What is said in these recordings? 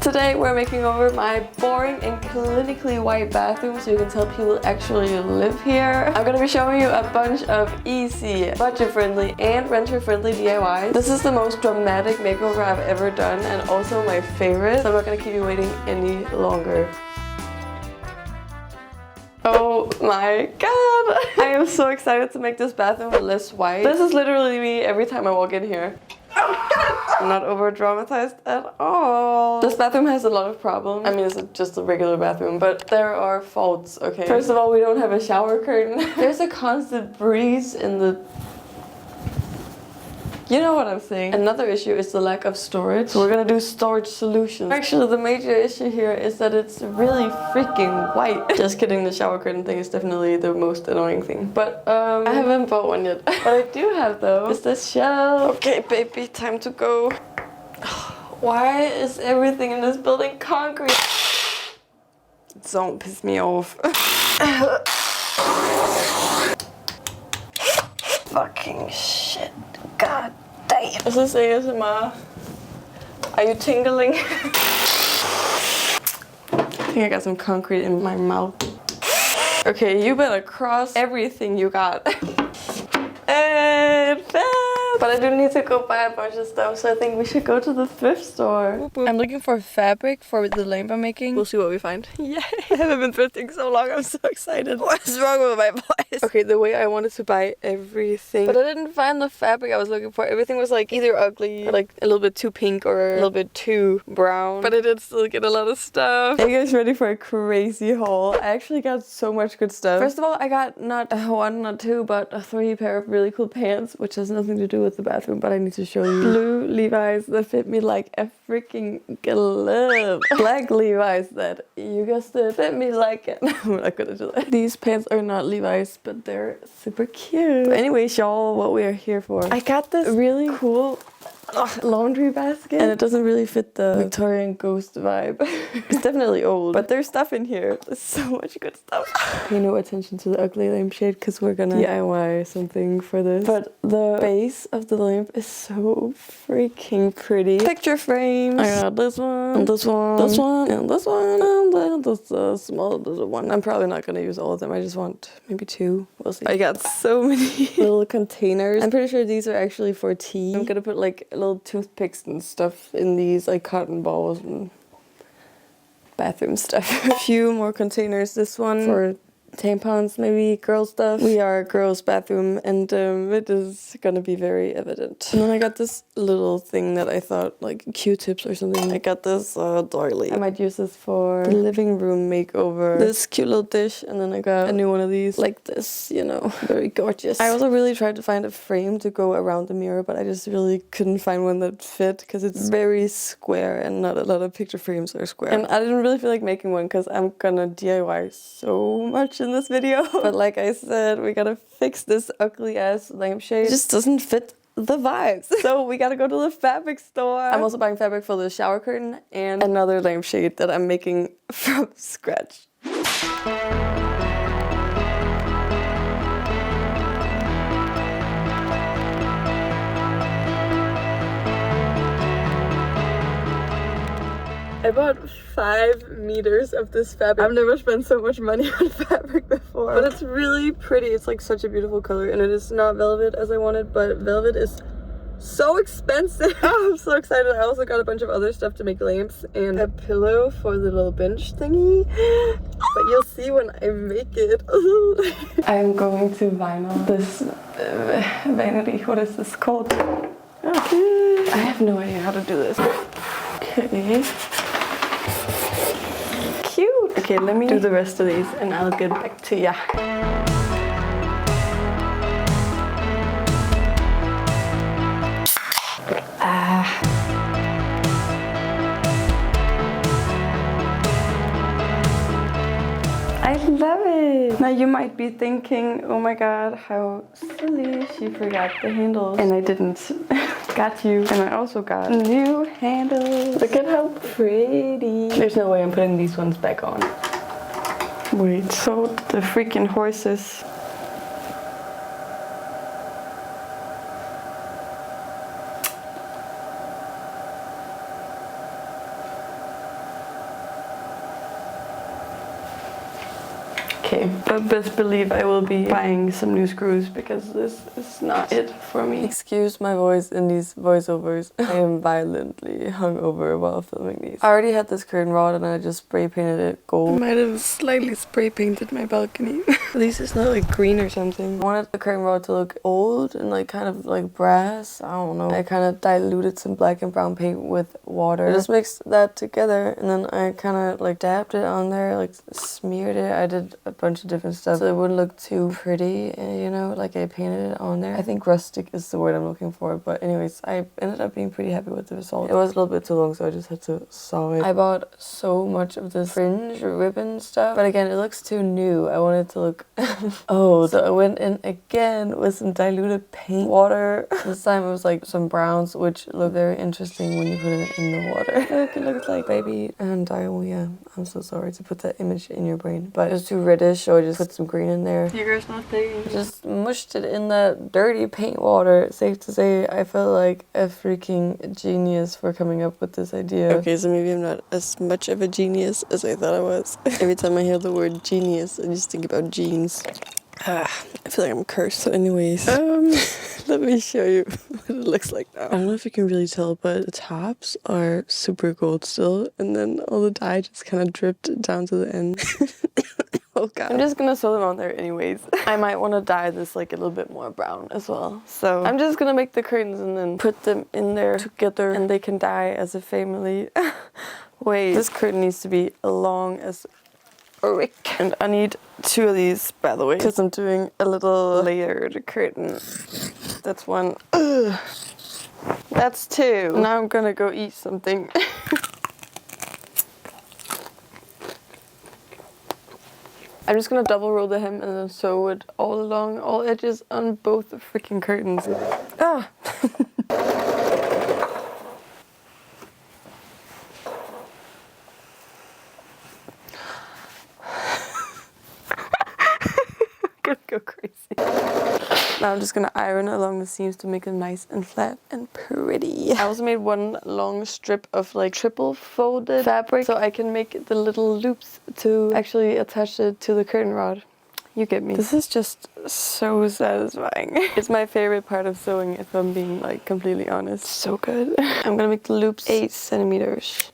Today we're making over my boring and clinically white bathroom so you can tell people actually live here. I'm gonna be showing you a bunch of easy, budget-friendly, and renter-friendly DIYs. This is the most dramatic makeover I've ever done and also my favorite, so I'm not gonna keep you waiting any longer. Oh my god! I am so excited to make this bathroom less white. This is literally me every time I walk in here. Oh god! I'm not over dramatized at all. This bathroom has a lot of problems. I mean, it's just a regular bathroom, but there are faults, okay? First of all, we don't have a shower curtain. There's a constant breeze in the... You know what I'm saying. Another issue is the lack of storage. So we're gonna do storage solutions. Actually, the major issue here is that it's really freaking white. Just kidding, the shower curtain thing is definitely the most annoying thing. But I haven't bought one yet. What I do have though is this shelf. Okay, baby, time to go. Why is everything in this building concrete? Don't piss me off. Fucking shit. God damn. Is this ASMR? Are you tingling? I think I got some concrete in my mouth. Okay, you better cross everything you got. And fast. But I do need to go buy a bunch of stuff, so I think we should go to the thrift store. I'm looking for fabric for the lamp I'm making. We'll see what we find. Yay! I haven't been thrifting so long, I'm so excited. What's wrong with my voice? Okay, the way I wanted to buy everything, but I didn't find the fabric I was looking for. Everything was like either ugly, or like a little bit too pink, or a little bit too brown. But I did still get a lot of stuff. Are you guys ready for a crazy haul? I actually got so much good stuff. First of all, I got not one, not two, but 3 pair of really cool pants, which has nothing to do with the bathroom, but I need to show you. Blue Levi's that fit me like a freaking glove. Black Levi's that, you guessed it, fit me like it. I'm not gonna do that. These pants are not Levi's, but they're super cute. But anyways, y'all, what we are here for. I got this really cool laundry basket, and it doesn't really fit the Victorian ghost vibe. It's definitely old, but there's stuff in here. There's so much good stuff. Pay no attention to the ugly lampshade because we're gonna DIY something for this. But the base of the lamp is so freaking pretty. Picture frames. I got this one, and this one, this one, and this one, and then this small little one. I'm probably not gonna use all of them. I just want maybe 2. We'll see. I got so many little containers. I'm pretty sure these are actually for tea. I'm gonna put like little toothpicks and stuff in these, like cotton balls and bathroom stuff. A few more containers. This one for tampons, maybe girl stuff. We are a girls' bathroom, and it is gonna be very evident. And then I got this little thing that I thought like Q-tips or something. I got this doily. I might use this for the living room makeover. This cute little dish, and then I got a new one of these like this, you know, very gorgeous. I also really tried to find a frame to go around the mirror, but I just really couldn't find one that fit because it's very square and not a lot of picture frames are square. And I didn't really feel like making one because I'm gonna DIY so much in this video. But like I said, we gotta fix this ugly ass lampshade. It just doesn't fit the vibes. So we gotta go to the fabric store. I'm also buying fabric for the shower curtain and another lampshade that I'm making from scratch. I bought 5 meters of this fabric. I've never spent so much money on fabric before. But it's really pretty. It's like such a beautiful color, and it is not velvet as I wanted, but velvet is so expensive. Oh, I'm so excited. I also got a bunch of other stuff to make lamps and a pillow for the little bench thingy. But you'll see when I make it. I'm going to vinyl this Vanity. What is this called? Okay. I have no idea how to do this. Okay. Cute. Okay, let me do the rest of these and I'll get back to ya. I love it. Now you might be thinking, oh my god, how silly, she forgot the handles. And I didn't. Got you. And I also got new handles. Look at how pretty. There's no way I'm putting these ones back on. Wait, so the freaking horses. Okay, but best believe I will be buying some new screws because this is not it for me. Excuse my voice in these voiceovers. I am violently hungover while filming these. I already had this curtain rod and I just spray painted it gold. I might have slightly spray painted my balcony. At least it's not like green or something. I wanted the curtain rod to look old and like kind of like brass. I don't know. I kind of diluted some black and brown paint with water. I just mixed that together and then I kind of like dabbed it on there, like smeared it. I did a bunch of different stuff so it wouldn't look too pretty, and you know, like I painted it on there. I think rustic is the word I'm looking for, but anyways, I ended up being pretty happy with the result. It was a little bit too long, so I just had to saw it. I bought so much of this fringe ribbon stuff, but again, it looks too new. I want it to look old, so I went in again with some diluted paint water. This time it was like some browns, which look very interesting when you put it in the water. Look, it looks like baby and diarrhea. I'm so sorry to put that image in your brain, but it was too reddish, so I just put some green in there. You guys not thinking? Just mushed it in that dirty paint water. Safe to say, I felt like a freaking genius for coming up with this idea. Okay, so maybe I'm not as much of a genius as I thought I was. Every time I hear the word genius, I just think about jeans. I feel like I'm cursed. So anyways, let me show you what it looks like now. I don't know if you can really tell, but the tops are super gold still, and then all the dye just kind of dripped down to the end. Oh god. I'm just gonna sew them on there anyways. I might want to dye this like a little bit more brown as well. So I'm just gonna make the curtains and then put them in there together and they can dye as a family. Wait, this curtain needs to be long as a rick. And I need 2 of these, by the way, because I'm doing a little layered curtain. That's 1. Ugh. That's 2. Now I'm gonna go eat something. I'm just gonna double roll the hem and then sew it all along, all edges on both the freaking curtains. Ah! Gonna go crazy. Now I'm just gonna iron along the seams to make them nice and flat and pretty. I also made 1 long strip of like triple folded fabric so I can make the little loops to actually attach it to the curtain rod. You get me. This is just so satisfying. It's my favorite part of sewing, if I'm being like completely honest. So good. I'm gonna make the loops 8 centimeters.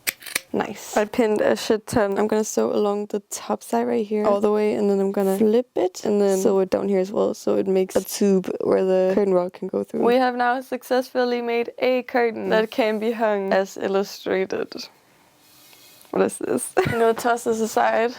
Nice. I pinned a shit ton. I'm gonna sew along the top side right here all the way, and then I'm gonna flip it and then sew it down here as well so it makes a tube where the curtain rod can go through. We have now successfully made a curtain that can be hung as illustrated. What is this? I'm gonna toss this aside.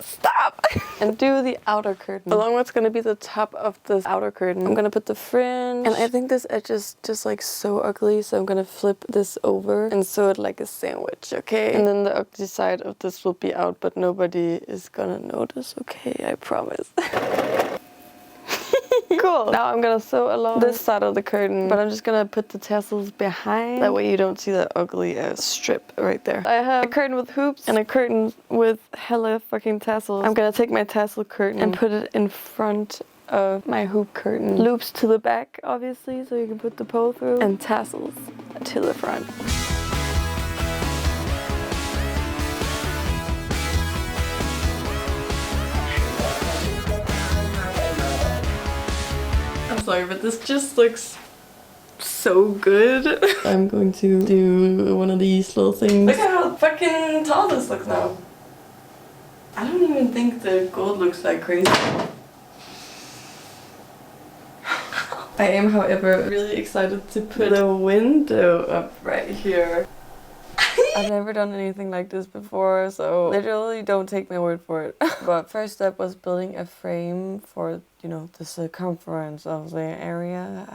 Stop! And do the outer curtain. Along what's gonna be the top of this outer curtain, I'm gonna put the fringe. And I think this edge is just like so ugly, so I'm gonna flip this over and sew it like a sandwich, okay? And then the ugly side of this will be out, but nobody is gonna notice, okay? I promise. Cool. Now I'm gonna sew along this side of the curtain, but I'm just gonna put the tassels behind. That way you don't see that ugly ass strip right there. I have a curtain with hoops and a curtain with hella fucking tassels. I'm gonna take my tassel curtain and put it in front of my hoop curtain. Loops to the back, obviously, so you can put the pole through, and tassels to the front. I'm sorry, but this just looks so good. I'm going to do one of these little things. Look at how fucking tall this looks now. I don't even think the gold looks that crazy. I am, however, really excited to put the window up right here. I've never done anything like this before, so literally don't take my word for it. But first step was building a frame for, you know, the circumference of the area.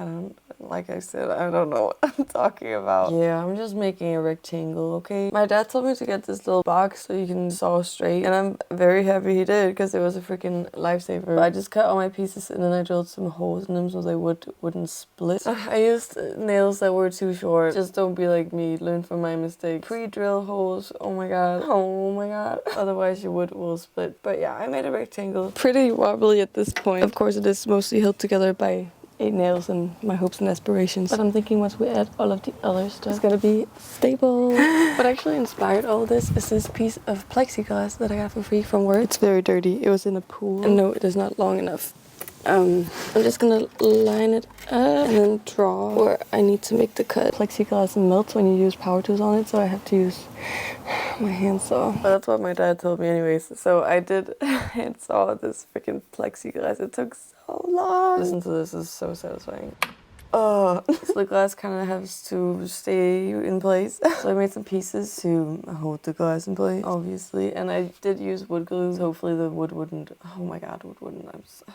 Like I said, I don't know what I'm talking about. Yeah, I'm just making a rectangle, okay? My dad told me to get this little box so you can saw straight, and I'm very happy he did because it was a freaking lifesaver. I just cut all my pieces and then I drilled some holes in them so they wouldn't split. I used nails that were too short. Just don't be like me, learn from my mistakes. Pre-drill holes, oh my god. Otherwise your wood will split. But yeah, I made a rectangle. Pretty wobbly at this point. Of course it is mostly held together by 8 nails and my hopes and aspirations. But I'm thinking once we add all of the other stuff, it's gonna be stable. What actually inspired all of this is this piece of plexiglass that I got for free from work. It's very dirty. It was in a pool. And no, it is not long enough. I'm just gonna line it up and then draw where I need to make the cut. Plexiglass melts when you use power tools on it, so I have to use my handsaw. But that's what my dad told me anyways. So I did handsaw this freaking plexiglass. It took so long. Listen to this, is so satisfying. Oh, so the glass kind of has to stay in place. So I made some pieces to hold the glass in place, obviously. And I did use wood glue. So hopefully the wood wouldn't, oh my god, wood wouldn't. So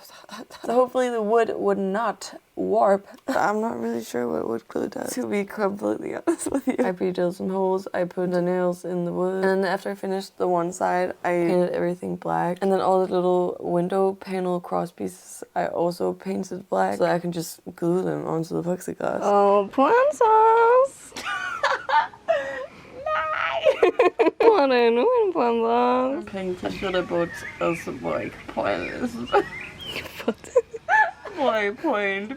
hopefully the wood would not warp. I'm not really sure what wood glue does, to be completely honest with you. I pre-drilled some holes. I put the nails in the wood. And then after I finished the one side, I painted everything black. And then all the little window panel cross pieces, I also painted black so I can just glue them onto the plexiglass. Oh, princess! Nej! Hvor er det nu en princess? Penge til skylderbåt, altså hvor ikke pointless. Why point?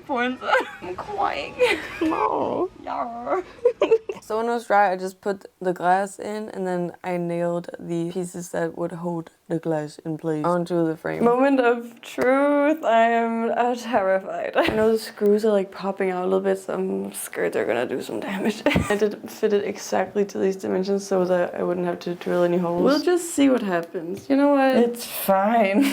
I'm crying. No. Yeah. So when it was dry, I just put the glass in and then I nailed the pieces that would hold the glass in place onto the frame. Moment of truth. I am terrified. I know the screws are like popping out a little bit, so I'm scared they're gonna do some damage. I did fit it exactly to these dimensions so that I wouldn't have to drill any holes. We'll just see what happens. You know what? It's fine.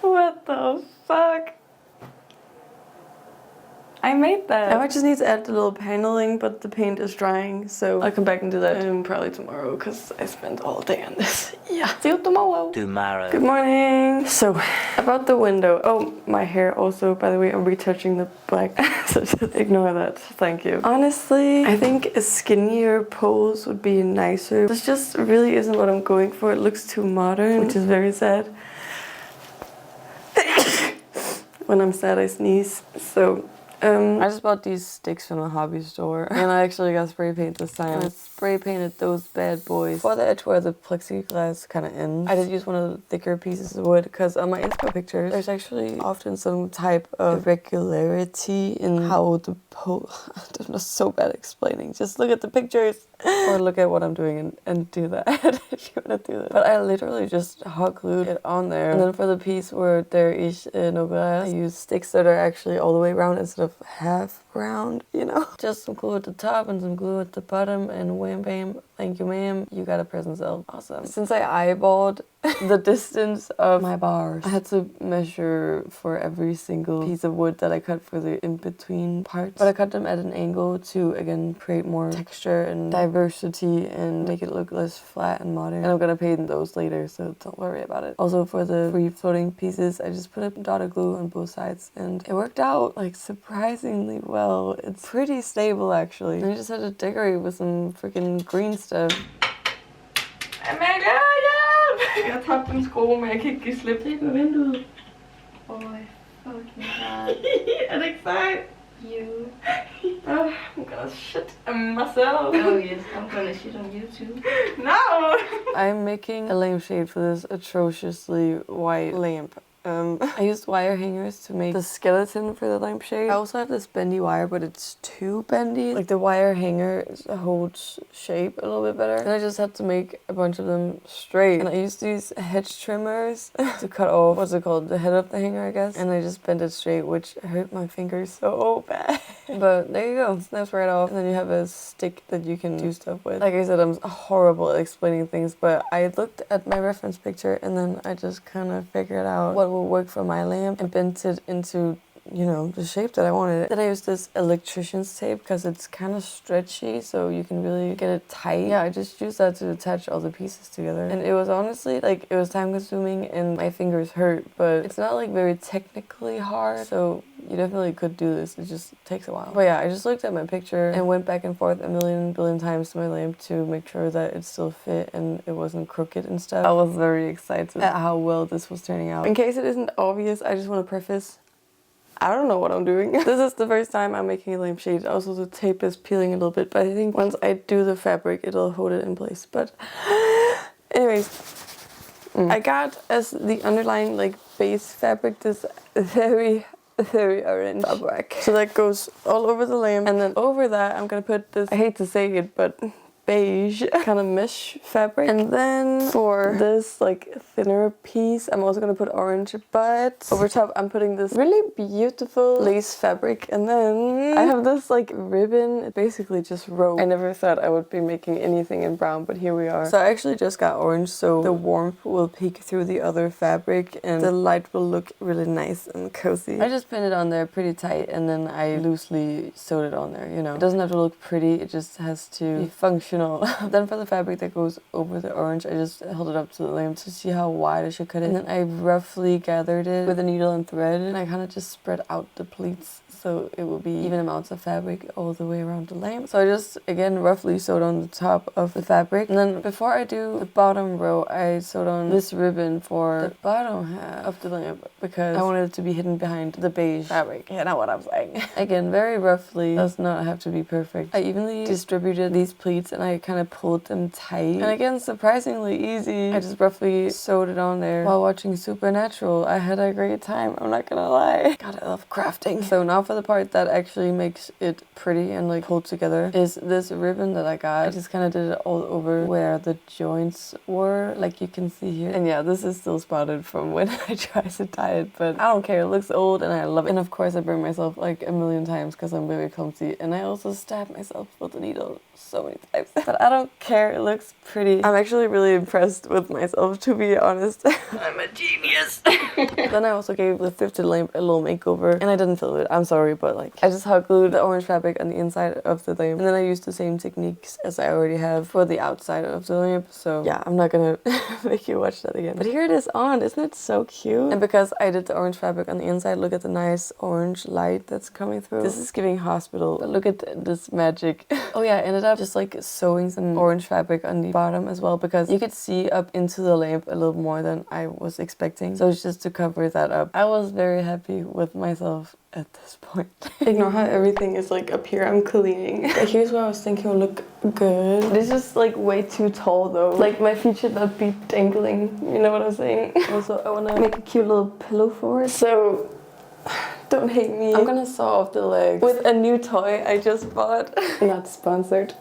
What the fuck? I made that. Now I just need to add the little paneling, but the paint is drying, so I'll come back and do that probably tomorrow because I spent all day on this. Yeah. See you tomorrow. Good morning. So, about the window. Oh, my hair also, by the way, I'm retouching the black. So just ignore that. Thank you. Honestly, I think a skinnier pose would be nicer. This just really isn't what I'm going for. It looks too modern, which is very sad. When I'm sad, I sneeze. So, I just bought these sticks from a hobby store. And I actually got spray paint this time. I spray painted those bad boys for the edge where the plexiglass kind of ends. I did use one of the thicker pieces of wood because on my Insta pictures, there's actually often some type of irregularity in how the I'm just so bad at explaining. Just look at the pictures or look at what I'm doing and do that if you want to do that. But I literally just hot glued it on there. And then for the piece where there is no glass, I use sticks that are actually all the way around instead of half round, you know? Just some glue at the top and some glue at the bottom and wham bam, thank you ma'am, you got a present cell. Awesome. Since I eyeballed the distance of my bars, I had to measure for every single piece of wood that I cut for the in-between parts. But I cut them at an angle to, again, create more texture and diversity and make it look less flat and modern. And I'm gonna paint those later, so don't worry about it. Also for the free-floating pieces, I just put a dotted glue on both sides and it worked out like surprisingly well. It's pretty stable actually. And I just had to decorate with some freaking green stuff. Amalie, hjælp! Jeg tabte en sko, men jeg kan ikke give slip. Det med vinduet. Oh my fucking god. Er det ikke sejt? You. Oh, I'm gonna shit on myself. Oh yes, I'm gonna shit on you too. No! I'm making a lampshade for this atrociously white lamp. I used wire hangers to make the skeleton for the lampshade. I also have this bendy wire, but it's too bendy. Like the wire hanger holds shape a little bit better. And I just had to make a bunch of them straight. And I used these hedge trimmers to cut off, what's it called? The head of the hanger, I guess. And I just bent it straight, which hurt my fingers so bad. But there you go, it snaps right off. And then you have a stick that you can do stuff with. Like I said, I'm horrible at explaining things, but I looked at my reference picture and then I just kind of figured out what will work for my lamp and bent it into, you know, the shape that I wanted it. Then I used this electrician's tape because it's kind of stretchy, so you can really get it tight. Yeah, I just used that to attach all the pieces together. And it was honestly, like, it was time consuming and my fingers hurt, but it's not like very technically hard, so you definitely could do this. It just takes a while. But yeah, I just looked at my picture and went back and forth a billion times to my lamp to make sure that it still fit and it wasn't crooked and stuff. I was very excited at how well this was turning out. In case it isn't obvious, I just want to preface I don't know what I'm doing. This is the first time I'm making a lampshade. Also, the tape is peeling a little bit, but I think once I do the fabric, it'll hold it in place. But anyways, I got as the underlying like base fabric this very orange fabric. So that goes all over the lamp, and then over that I'm gonna put this, I hate to say it, but beige kind of mesh fabric. And then for this like thinner piece, I'm also gonna put orange, but over top I'm putting this really beautiful lace fabric. And then I have this like ribbon, it basically just rope. I never thought I would be making anything in brown, but here we are. So I actually just got orange, so the warmth will peek through the other fabric and the light will look really nice and cozy. I just pinned it on there pretty tight, and then I loosely sewed it on there, you know. It doesn't have to look pretty, it just has to be functional. Then for the fabric that goes over the orange, I just held it up to the lamp to see how wide I should cut it. And then I roughly gathered it with a needle and thread, and I kind of just spread out the pleats so it will be even amounts of fabric all the way around the lamp. So I just, again, roughly sewed on the top of the fabric. And then before I do the bottom row, I sewed on this ribbon for the bottom half of the lamp because I wanted it to be hidden behind the beige fabric. You know what I'm saying. Again, very roughly, does not have to be perfect. I evenly distributed these pleats and I kind of pulled them tight. And again, surprisingly easy. I just roughly sewed it on there while watching Supernatural. I had a great time, I'm not gonna lie. God, I love crafting. So now for the part that actually makes it pretty and like hold together is this ribbon that I got. I just kind of did it all over where the joints were, like you can see here. And yeah, this is still spotted from when I tried to dye it, but I don't care. It looks old and I love it. And of course I burn myself like a million times because I'm very clumsy, and I also stab myself with the needle so many times. But I don't care, it looks pretty. I'm actually really impressed with myself, to be honest. I'm a genius. Then I also gave the thrifted lamp a little makeover, and I didn't fill it, I'm sorry, but like I just hot glued the orange fabric on the inside of the lamp, and then I used the same techniques as I already have for the outside of the lamp. So yeah, I'm not gonna make you watch that again. But here it is on, isn't it so cute? And because I did the orange fabric on the inside, look at the nice orange light that's coming through. This is giving hospital, but look at this magic. Oh yeah, I ended up just like sewing some orange fabric on the bottom as well, because you could see up into the lamp a little more than I was expecting. So it's just to cover that up. I was very happy with myself at this point. Ignore how everything is like up here, I'm cleaning. But here's what I was thinking would look good. This is like way too tall though. Like my feet should not be dangling, you know what I'm saying? Also, I wanna make a cute little pillow for it. So don't hate me. I'm gonna saw off the legs with a new toy I just bought. Not sponsored.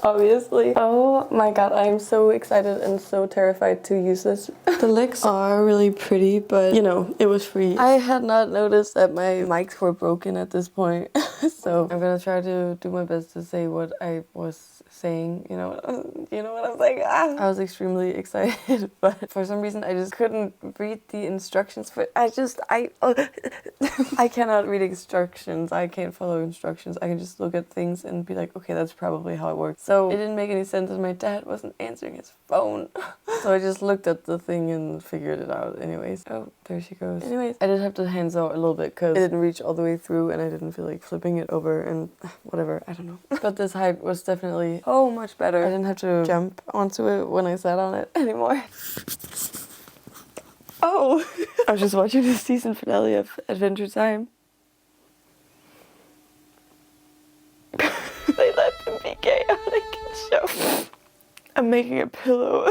Obviously. Oh my god, I am so excited and so terrified to use this. The legs are really pretty, but you know, it was free. I had not noticed that my mics were broken at this point. So I'm gonna try to do my best to say what I was saying. You know what I'm saying? Ah. I was extremely excited, but for some reason I just couldn't read the instructions for it. I cannot read instructions. I can't follow instructions. I can just look at things and be like, okay, that's probably how it works. So it didn't make any sense and my dad wasn't answering his phone. So I just looked at the thing and figured it out anyways. Oh, there she goes. Anyways, I did have to hand sew a little bit because it didn't reach all the way through and I didn't feel like flipping it over and whatever, I don't know. But this height was definitely so much better. I didn't have to jump onto it when I sat on it anymore. Oh, I was just watching the season finale of Adventure Time. They let them be gay on a kid show. I'm making a pillow.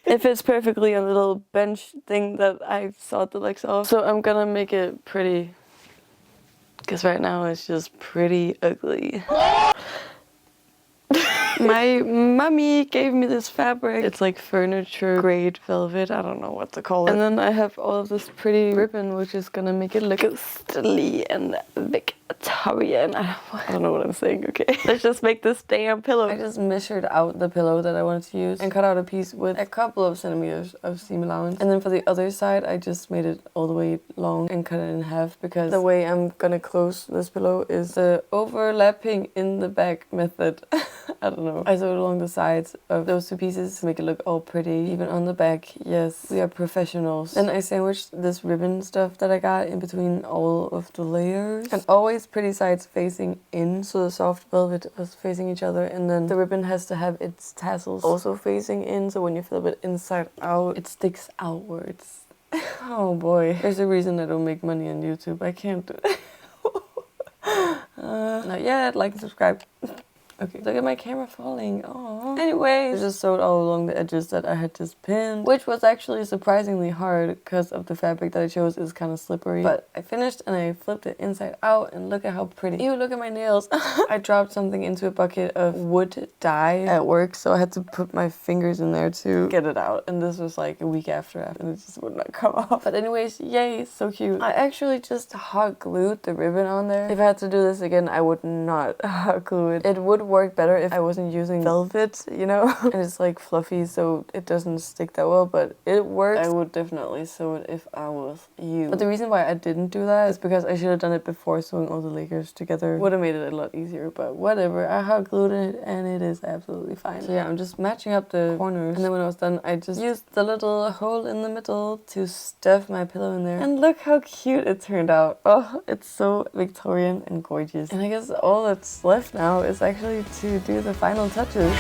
It fits perfectly on the little bench thing that I sawed the legs off. So I'm gonna make it pretty, because right now it's just pretty ugly. My mommy gave me this fabric. It's like furniture grade velvet. I don't know what to call it. And then I have all of this pretty ribbon, which is gonna make it look ghostly and Victorian. I don't know what I'm saying, okay? Let's just make this damn pillow. I just measured out the pillow that I wanted to use and cut out a piece with a couple of centimeters of seam allowance. And then for the other side, I just made it all the way long and cut it in half, because the way I'm gonna close this pillow is the overlapping in the back method. I don't know. I sewed along the sides of those two pieces to make it look all pretty. Even on the back, yes, we are professionals. Then I sandwiched this ribbon stuff that I got in between all of the layers. And always pretty sides facing in, so the soft velvet was facing each other. And then the ribbon has to have its tassels also facing in, so when you flip it inside out, it sticks outwards. Oh boy. There's a reason I don't make money on YouTube. I can't do it. Not yet. Like and subscribe. Okay, look at my camera falling. Aww. Anyways, I just sewed all along the edges that I had just pinned, which was actually surprisingly hard because of the fabric that I chose is kind of slippery. But I finished and I flipped it inside out and look at how pretty. Ew, look at my nails. I dropped something into a bucket of wood dye at work, so I had to put my fingers in there to get it out. And this was like a week after and it just would not come off. But anyways, yay, so cute. I actually just hot glued the ribbon on there. If I had to do this again, I would not hot glue it. It would work better if I wasn't using velvet, you know? And it's like fluffy, so it doesn't stick that well, but it works. I would definitely sew it if I was you. But the reason why I didn't do that is because I should have done it before sewing all the layers together. Would have made it a lot easier, but whatever. I hot glued it and it is absolutely fine. So yeah, I'm just matching up the corners. And then when I was done, I just used the little hole in the middle to stuff my pillow in there. And look how cute it turned out. Oh, it's so Victorian and gorgeous. And I guess all that's left now is actually to do the final touches.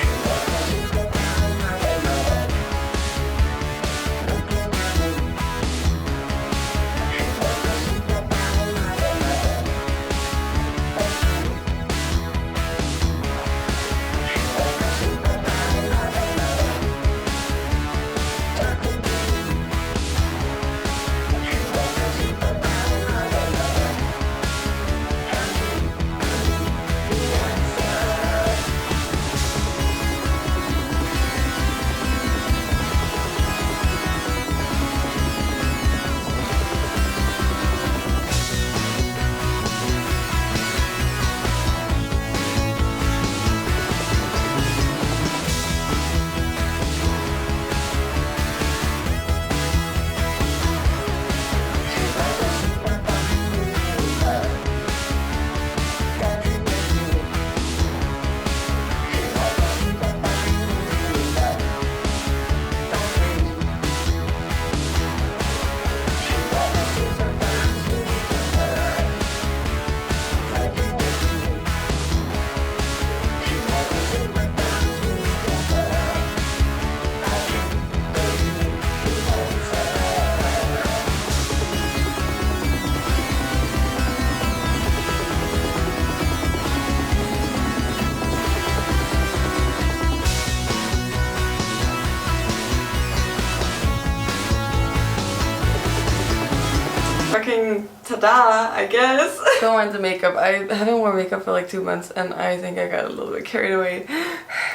Fucking ta-da, I guess. Don't mind the makeup. I haven't worn makeup for like 2 months and I think I got a little bit carried away.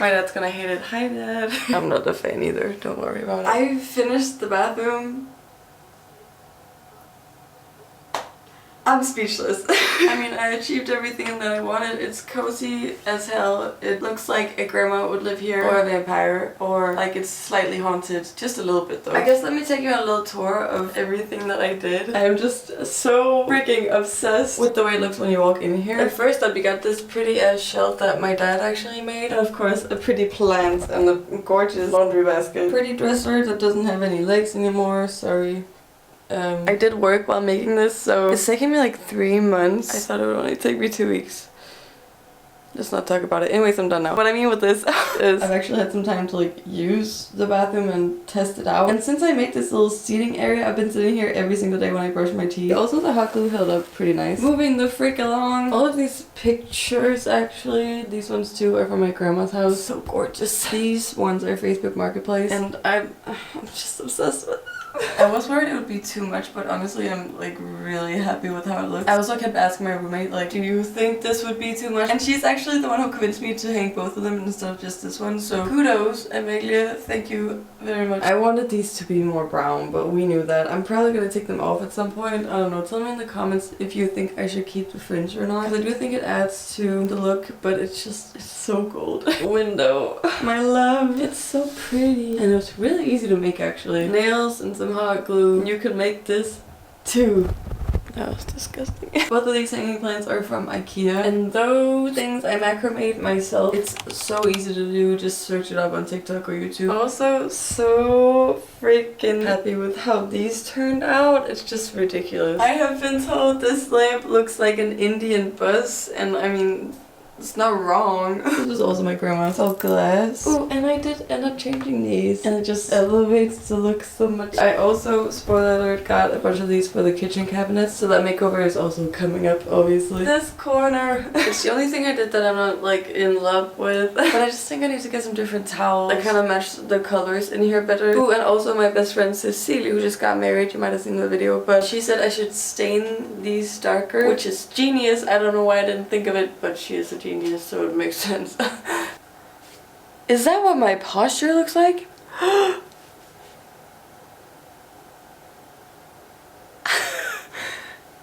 My dad's gonna hate it. Hi, Dad. I'm not a fan either. Don't worry about it. I finished the bathroom. I'm speechless. I mean, I achieved everything that I wanted. It's cozy as hell. It looks like a grandma would live here, or a vampire, or like it's slightly haunted. Just a little bit though. I guess let me take you on a little tour of everything that I did. I'm just so freaking obsessed with the way it looks when you walk in here. At first up, you got this pretty ass shelf that my dad actually made. And of course, a pretty plant and a gorgeous laundry basket. Pretty dresser that doesn't have any legs anymore. Sorry. I did work while making this, so it's taking me like 3 months. I thought it would only take me 2 weeks. Let's not talk about it. Anyways, I'm done now. What I mean with this is I've actually had some time to like use the bathroom and test it out. And since I made this little seating area, I've been sitting here every single day when I brush my teeth. Also, the hot glue held up pretty nice. Moving the frick along. All of these pictures, actually, these ones too are from my grandma's house. So gorgeous. These ones are Facebook Marketplace, and I'm just obsessed with them. I was worried it would be too much, but honestly I'm like really happy with how it looks. I also kept asking my roommate like, do you think this would be too much? And she's actually the one who convinced me to hang both of them instead of just this one. So kudos, Emilia, thank you very much. I wanted these to be more brown, but we knew that. I'm probably gonna take them off at some point. I don't know, tell me in the comments if you think I should keep the fringe or not. Because I do think it adds to the look, but it's so gold. Window, my love, it's so pretty. And it's really easy to make actually. Nails and some hot glue. You could make this too. That was disgusting. Both of these hanging plants are from IKEA, and those things I macrameed myself. It's so easy to do, just search it up on TikTok or YouTube. Also, so freaking happy with how these turned out. It's just ridiculous. I have been told this lamp looks like an Indian bus, and I mean, It's not wrong. This was also my grandma's all glass. Oh, and I did end up changing these. And it just elevates the look so much. I also, spoiler alert, got a bunch of these for the kitchen cabinets. So that makeover is also coming up, obviously. This corner. It's the only thing I did that I'm not like in love with. But I just think I need to get some different towels that kind of match the colors in here better. Ooh, and also my best friend Cecilia, who just got married. You might have seen the video. But she said I should stain these darker, which is genius. I don't know why I didn't think of it, but she is a genius, so it makes sense. Is that what my posture looks like?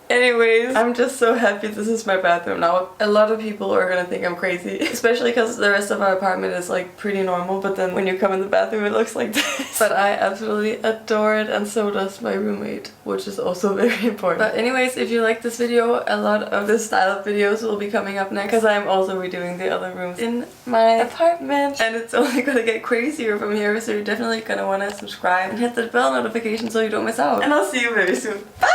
Anyways, I'm just so happy this is my bathroom now. A lot of people are gonna think I'm crazy, especially because the rest of our apartment is like pretty normal, but then when you come in the bathroom it looks like this. But I absolutely adore it, and so does my roommate, which is also very important. But anyways, if you like this video, a lot of this style of videos will be coming up next, because I'm also redoing the other rooms in my apartment, and it's only gonna get crazier from here, so you're definitely gonna wanna subscribe and hit the bell notification so you don't miss out. And I'll see you very soon. Bye!